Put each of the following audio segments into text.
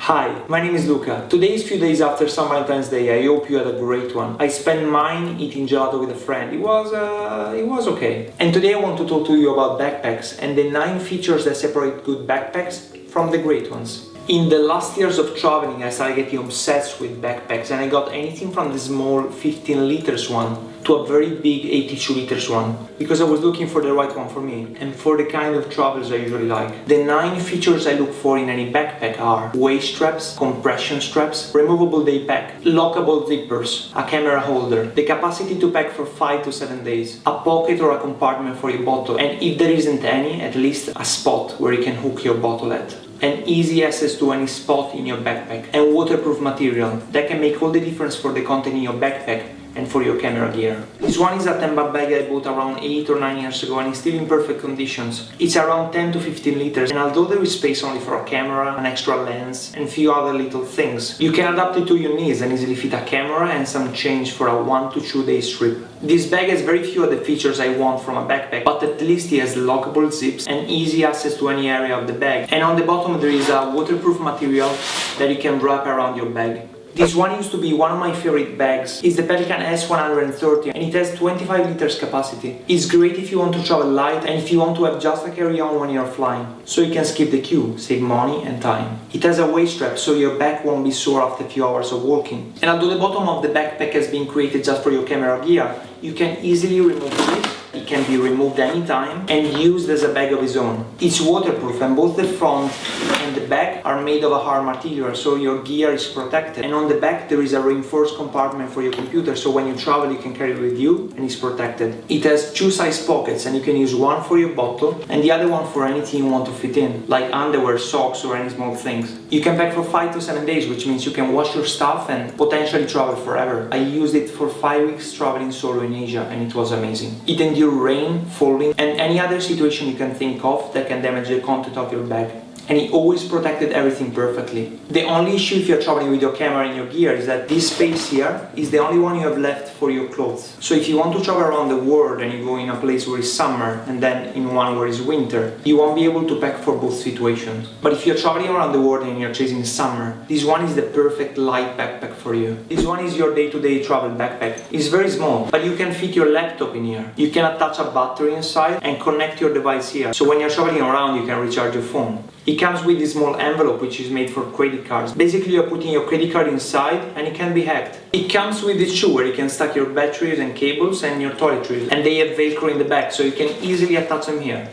Hi, my name is Luca. Today is few days after St. Valentine's Day. I hope you had a great one. I spent mine eating gelato with a friend. It was okay. And today I want to talk to you about backpacks and the 9 features that separate good backpacks from the great ones. In the last years of traveling, I started getting obsessed with backpacks, and I got anything from the small 15 liters one to a very big 82 liters one, because I was looking for the right one for me and for the kind of travels I usually like. The 9 features I look for in any backpack are waist straps, compression straps, removable day pack, lockable zippers, a camera holder, the capacity to pack for 5 to 7 days, a pocket or a compartment for your bottle, and if there isn't any, at least a spot where you can hook your bottle at. And easy access to any spot in your backpack, and waterproof material that can make all the difference for the content in your backpack and for your camera gear. This one is a Temba bag I bought around 8 or 9 years ago and is still in perfect conditions. It's around 10 to 15 liters, and although there is space only for a camera, an extra lens and few other little things, you can adapt it to your needs and easily fit a camera and some change for a 1 to 2 days trip. This bag has very few of the features I want from a backpack, but at least it has lockable zips and easy access to any area of the bag. And on the bottom there is a waterproof material that you can wrap around your bag. This one used to be one of my favorite bags. It's the Pelican S130 and it has 25 liters capacity. It's great if you want to travel light and if you want to have just a carry-on when you're flying, so you can skip the queue, save money and time. It has a waist strap so your back won't be sore after a few hours of walking. And although the bottom of the backpack has been created just for your camera gear, you can easily remove it. It can be removed anytime and used as a bag of its own. It's waterproof and both the front and the back are made of a hard material, so your gear is protected. And on the back there is a reinforced compartment for your computer, so when you travel you can carry it with you and it's protected. It has 2 size pockets and you can use one for your bottle and the other one for anything you want to fit in, like underwear, socks or any small things. You can pack for 5 to 7 days, which means you can wash your stuff and potentially travel forever. I used it for 5 weeks traveling solo in Asia and it was amazing. It endured rain, falling and any other situation you can think of that can damage the content of your bag. And it always protected everything perfectly. The only issue if you're traveling with your camera and your gear is that this space here is the only one you have left for your clothes. So if you want to travel around the world and you go in a place where it's summer and then in one where it's winter, you won't be able to pack for both situations. But if you're traveling around the world and you're chasing summer, this one is the perfect light backpack for you. This one is your day-to-day travel backpack. It's very small, but you can fit your laptop in here. You can attach a battery inside and connect your device here. So when you're traveling around, you can recharge your phone. It comes with this small envelope which is made for credit cards. Basically you're putting your credit card inside and it can be hacked. It comes with this shoe where you can stack your batteries and cables and your toiletries, and they have Velcro in the back so you can easily attach them here.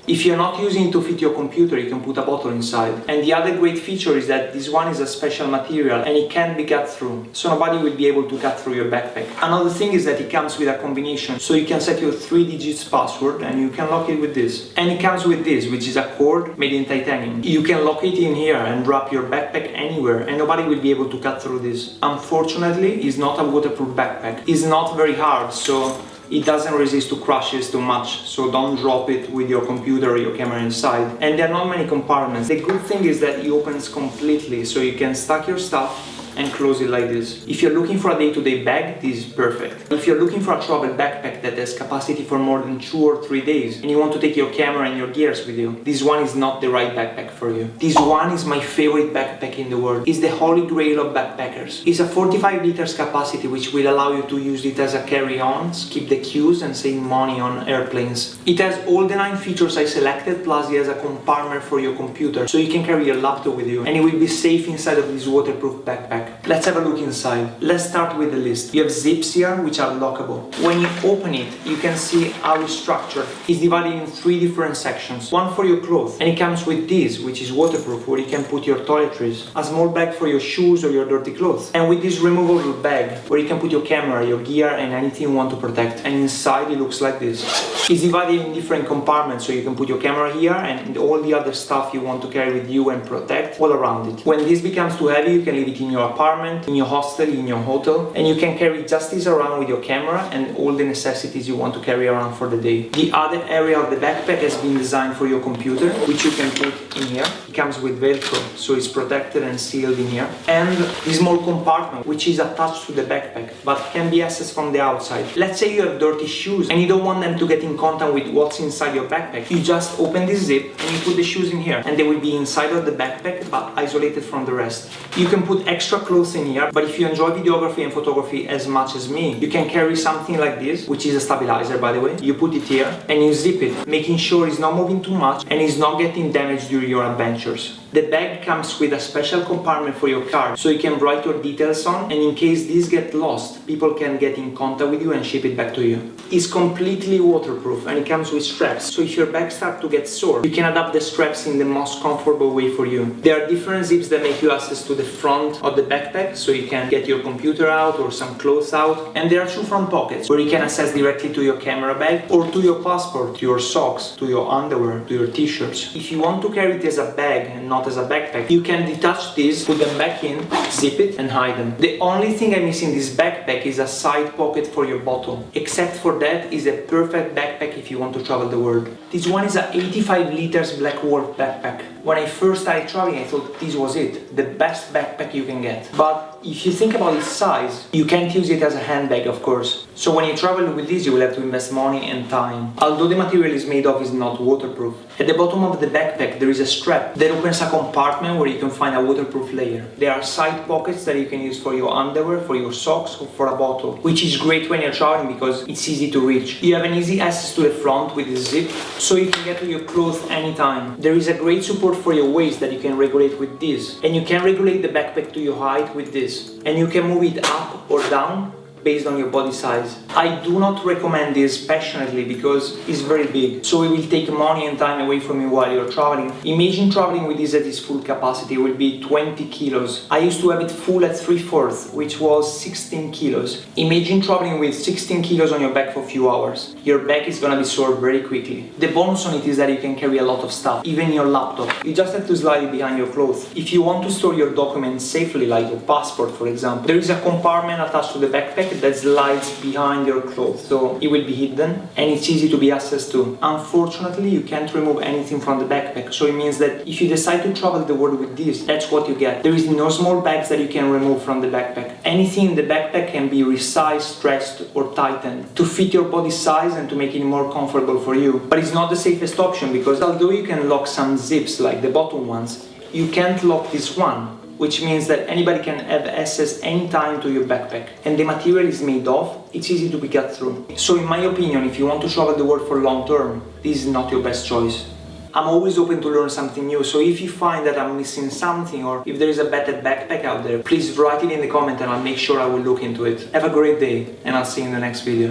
If you're not using it to fit your computer, you can put a bottle inside. And the other great feature is that this one is a special material and it can be cut through, so nobody will be able to cut through your backpack. Another thing is that it comes with a combination, so you can set your 3 digits password and you can lock it with this. And it comes with this, which is a cord made in titanium. You can lock it in here and wrap your backpack anywhere and nobody will be able to cut through this. Unfortunately, it's not a waterproof backpack. It's not very hard, so it doesn't resist to crashes too much, so don't drop it with your computer or your camera inside. And there are not many compartments. The good thing is that it opens completely, so you can stack your stuff and close it like this. If you're looking for a day-to-day bag, this is perfect. If you're looking for a travel backpack that has capacity for more than 2 or 3 days and you want to take your camera and your gears with you, this one is not the right backpack for you. This one is my favorite backpack in the world. It's the holy grail of backpackers. It's a 45 liters capacity which will allow you to use it as a carry-on, skip the queues and save money on airplanes. It has all the 9 features I selected, plus it has a compartment for your computer so you can carry your laptop with you and it will be safe inside of this waterproof backpack. Let's have a look inside. Let's start with the list. You have zips here which are lockable. When you open it, you can see how it's structured. It's divided in 3 different sections. One for your clothes, and it comes with this, which is waterproof, where you can put your toiletries. A small bag for your shoes or your dirty clothes. And with this removable bag, where you can put your camera, your gear and anything you want to protect. And inside it looks like this. It's divided in different compartments, so you can put your camera here and all the other stuff you want to carry with you and protect all around it. When this becomes too heavy, you can leave it in your apartment, in your hostel, in your hotel, and you can carry just this around with your camera and all the necessities you want to carry around for the day. The other area of the backpack has been designed for your computer, which you can put in here. It comes with Velcro, so it's protected and sealed in here. And this small compartment, which is attached to the backpack, but can be accessed from the outside. Let's say you have dirty shoes and you don't want them to get in contact with what's inside your backpack. You just open this zip and you put the shoes in here, and they will be inside of the backpack but isolated from the rest. You can put extra clothes in here, but if you enjoy videography and photography as much as me, you can carry something like this, which is a stabilizer, by the way. You put it here and you zip it, making sure it's not moving too much and it's not getting damaged during your adventures. The bag comes with a special compartment for your card, so you can write your details on, and in case these get lost, people can get in contact with you and ship it back to you. It's completely waterproof and it comes with straps, so if your bag starts to get sore, you can adapt the straps in the most comfortable way for you. There are different zips that make you access to the front of the backpack, so you can get your computer out or some clothes out, and there are two front pockets where you can access directly to your camera bag or to your passport, to your socks, to your underwear, to your t-shirts. If you want to carry it as a bag and not as a backpack, you can detach these, put them back in, zip it and hide them. The only thing I miss in this backpack is a side pocket for your bottle. Except for that, is a perfect backpack if you want to travel the world. This one is a 85 liters Black Wolf backpack. When I first started traveling, I thought this was it, the best backpack you can get. But if you think about its size, you can't use it as a handbag, of course. So when you travel with this, you will have to invest money and time. Although the material is made of is not waterproof. At the bottom of the backpack, there is a strap that opens a compartment where you can find a waterproof layer. There are side pockets that you can use for your underwear, for your socks, or for a bottle, which is great when you're traveling because it's easy to reach. You have an easy access to the front with the zip, so you can get to your clothes anytime. There is a great support for your waist that you can regulate with this, and you can regulate the backpack to your height with this, and you can move it up or down based on your body size. I do not recommend this passionately because it's very big, so it will take money and time away from you while you're traveling. Imagine traveling with this at its full capacity, it will be 20 kilos. I used to have it full at 3/4, which was 16 kilos. Imagine traveling with 16 kilos on your back for a few hours. Your back is gonna be sore very quickly. The bonus on it is that you can carry a lot of stuff, even your laptop. You just have to slide it behind your clothes. If you want to store your documents safely, like your passport for example, there is a compartment attached to the backpack that slides behind your clothes, so it will be hidden and it's easy to be accessed to. Unfortunately, you can't remove anything from the backpack, so it means that if you decide to travel the world with this, that's what you get. There is no small bags that you can remove from the backpack. Anything in the backpack can be resized, stretched or tightened to fit your body size and to make it more comfortable for you. But it's not the safest option because although you can lock some zips like the bottom ones, you can't lock this one, which means that anybody can have access anytime to your backpack. And the material is made of, it's easy to be cut through. So in my opinion, if you want to travel the world for long term, this is not your best choice. I'm always open to learn something new, so if you find that I'm missing something or if there is a better backpack out there, please write it in the comment and I'll make sure I will look into it. Have a great day and I'll see you in the next video.